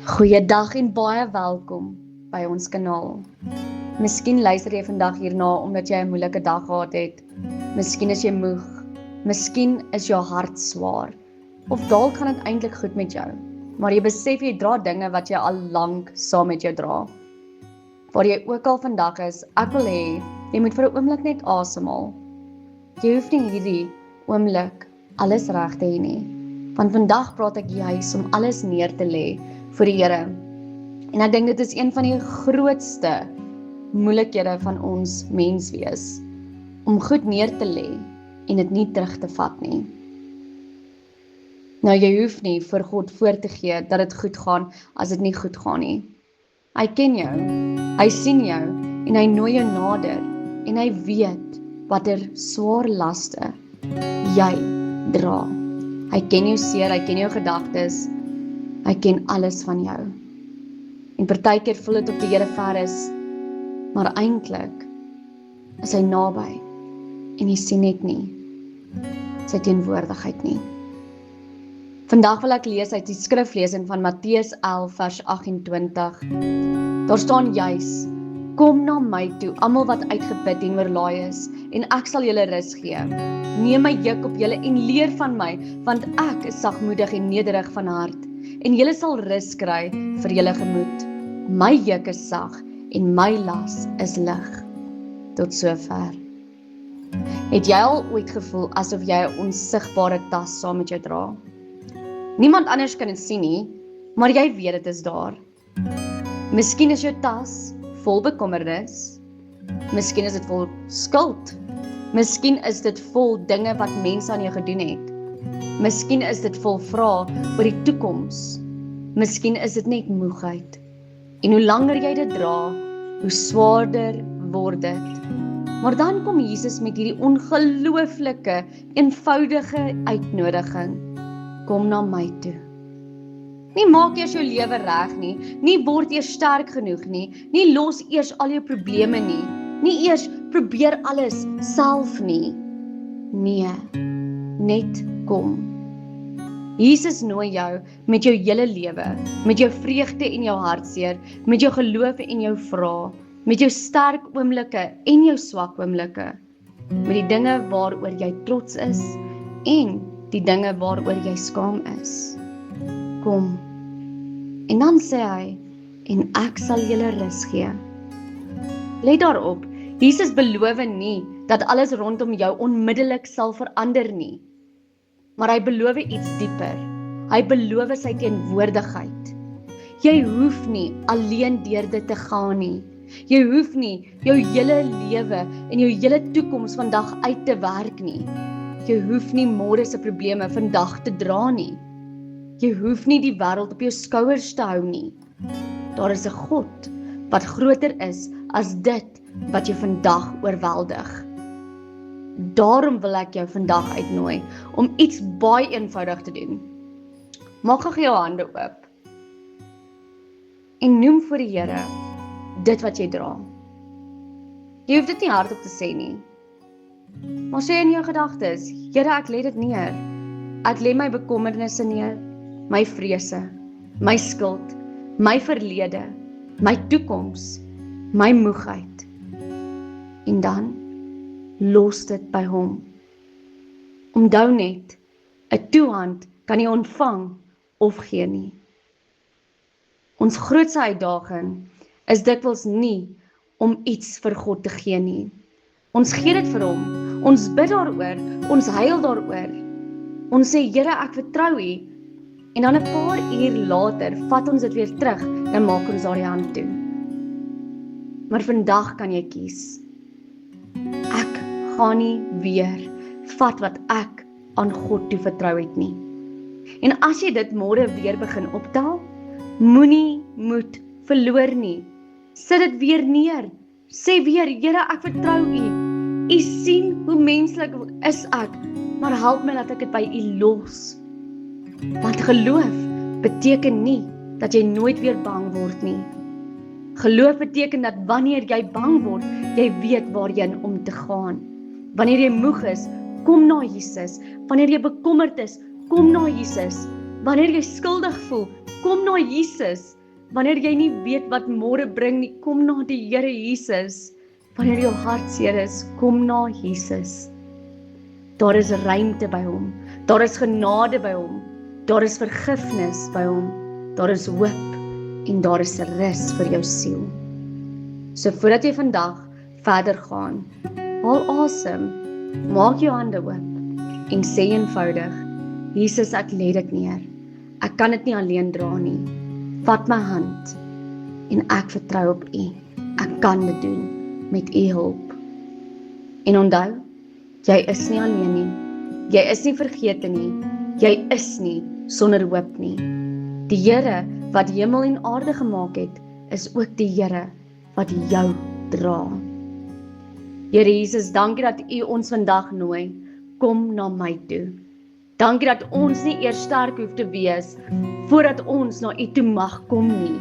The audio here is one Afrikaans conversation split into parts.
Goeiedag en baie welkom by ons kanaal. Miskien luister jy vandag hierna omdat jy 'n moeilike dag gehad het. Miskien is jy moeg. Miskien is jou hart swaar. Of dalk gaan dit eintlik goed met jou, maar jy besef jy dra dinge wat jy al lank saam met jou dra. Waar jy ook al vandag is, ek wil hê jy moet vir 'n oomblik net asemhaal. Jy hoef nie hierdie oomblik alles reg te hê nie, want vandag praat ek juis om alles neer te lê vir die Here. En ek dink dit is een van die grootste moeilikhede van ons menswees, om goed neer te lê en dit nie terug te vat nie. Nou, jy hoef nie vir God voor te gee dat dit goed gaan as dit nie goed gaan nie. Hy ken jou, hy sien jou en hy nooi jou nader en hy weet watter swaar laste jy dra. Hy ken jou seer, hy ken jou gedagtes, hy ken alles van jou. En partykeer voel dit of die Here ver is, maar eintlik is hy naby en jy sien net nie sy teenwoordigheid nie. Vandag wil ek lees uit die skriflesing van Matteus 11 vers 28. Daar staan juis: Kom na my toe, almal wat uitgeput en oorlaai is, en ek sal julle rus gee. Neem my juk op julle en leer van my, want ek is sagmoedig en nederig van hart, en julle sal rus kry vir julle gemoed. My juk is sag en my las is lig. Tot sover. Het jy al ooit gevoel asof jy 'n onsigbare tas saam met jou dra? Niemand anders kan dit sien nie, maar jy weet dit is daar. Miskien is jou tas vol bekommernis. Miskien is dit vol skuld. Miskien is dit vol dinge wat mense aan jou gedoen het. Miskien is dit vol vrae oor die toekoms. Miskien is dit net moegheid. En hoe langer jy dit dra, hoe swaarder word dit. Maar dan kom Jesus met hierdie ongelooflike, eenvoudige uitnodiging. Kom na my toe. Nie maak eers jou lewe reg nie word eers sterk genoeg nie los eers al jou probleme nie eers probeer alles self nie. Nee, net kom. Jesus nooi jou met jou hele lewe, met jou vreugde en jou hartseer, met jou geloof en jou vrae, met jou sterk oomblikke en jou swak oomblikke, met die dinge waaroor jy trots is en die dinge waaroor jy skaam is. Kom. En dan sê hy, en ek sal julle rus gee. Let daarop, Jesus beloof nie dat alles rondom jou onmiddellik sal verander nie. Maar hy beloof iets dieper. Hy beloof sy teenwoordigheid. Jy hoef nie alleen deur dit te gaan nie. Jy hoef nie jou hele lewe en jou hele toekoms vandag uit te werk nie. Jy hoef nie môre se probleme vandag te dra nie. Jy hoef nie die wêreld op jou skouers te hou nie. Daar is 'n God wat groter is as dit wat jou vandag oorweldig. Daarom wil ek jou vandag uitnooi om iets baie eenvoudig te doen. Maak gou jou hande oop en noem vir die Here dit wat jy dra. Jy hoef dit nie hardop te sê nie, maar sê in jou gedagtes: Here, ek lê dit neer. Ek lê my bekommernisse neer, my vrese, my skuld, my verlede, my toekoms, my moegheid. En dan los dit by hom. Onthou net, 'n toehand kan nie ontvang of gee nie. Ons grootste uitdaging is dikwels nie om iets vir God te gee nie. Ons gee dit vir hom, ons bid daaroor, ons huil daaroor. Ons sê, Here, ek vertrou U. En dan 'n paar uur later vat ons dit weer terug en maak ons daardie hand toe. Maar vandag kan jy kies. Ek gaan nie weer vat wat ek aan God toe vertrou het nie. En as jy dit môre weer begin optel, moenie moed verloor nie. Sit dit weer neer. Sê weer, Here, ek vertrou U. U sien hoe menslik is ek, maar help my dat ek dit by U los. Want geloof beteken nie dat jy nooit weer bang word nie. Geloof beteken dat wanneer jy bang word, jy weet waarheen om te gaan. Wanneer jy moeg is, kom na Jesus. Wanneer jy bekommerd is, kom na Jesus. Wanneer jy skuldig voel, kom na Jesus. wanneer jy nie weet wat môre bring nie, kom na die Here Jesus. Wanneer jou hart seer is, kom na Jesus. Daar is ruimte by hom, daar is genade by hom, daar is vergifnis by hom, daar is hoop en daar is rus vir jou siel. So voordat jy vandag verder gaan, haal asem, maak jou hande oop en sê eenvoudig, Jesus, ek lê dit neer. Ek kan dit nie alleen dra nie. Vat my hand en ek vertrou op U. Ek kan dit doen met U hulp. En onthou, jy is nie alleen nie. Jy is nie vergete nie. Jy is nie sonder hoop nie. Die Here wat hemel en aarde gemaak het, is ook die Here wat jou dra. Here Jesus, dankie dat U ons vandag nooi. Kom na my toe. Dankie dat ons nie eers sterk hoef te wees voordat ons na U toe mag kom nie.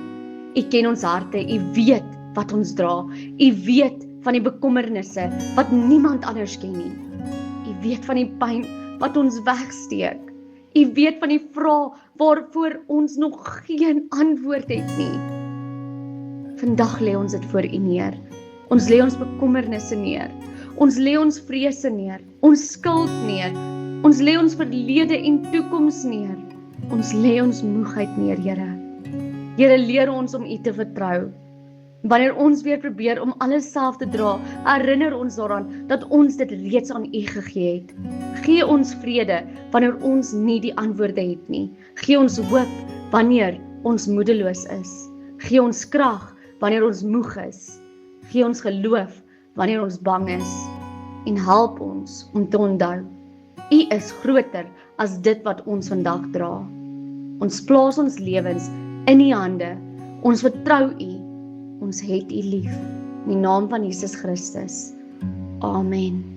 U ken ons harte, U weet wat ons dra. U weet van die bekommernisse wat niemand anders ken nie. U weet van die pyn wat ons wegsteek. U weet van die vrae waarvoor ons nog geen antwoord het nie. Vandag lê ons dit voor U neer. Ons lê ons bekommernisse neer. Ons lê ons vrese neer. Ons skuld neer. Ons lê ons verlede en toekoms neer. Ons lê ons moegheid neer, Here. Here, leer ons om U te vertrou. Wanneer ons weer probeer om alles self te dra, herinner ons daaraan dat ons dit reeds aan U gegee het. Gee ons vrede wanneer ons nie die antwoorde het nie. Gee ons hoop wanneer ons moedeloos is. Gee ons krag wanneer ons moeg is. Gee ons geloof wanneer ons bang is. En help ons om te onthou, U is groter as dit wat ons vandag dra. Ons plaas ons lewens in U hande. Ons vertrou U. Ons het U lief. In die naam van Jesus Christus. Amen.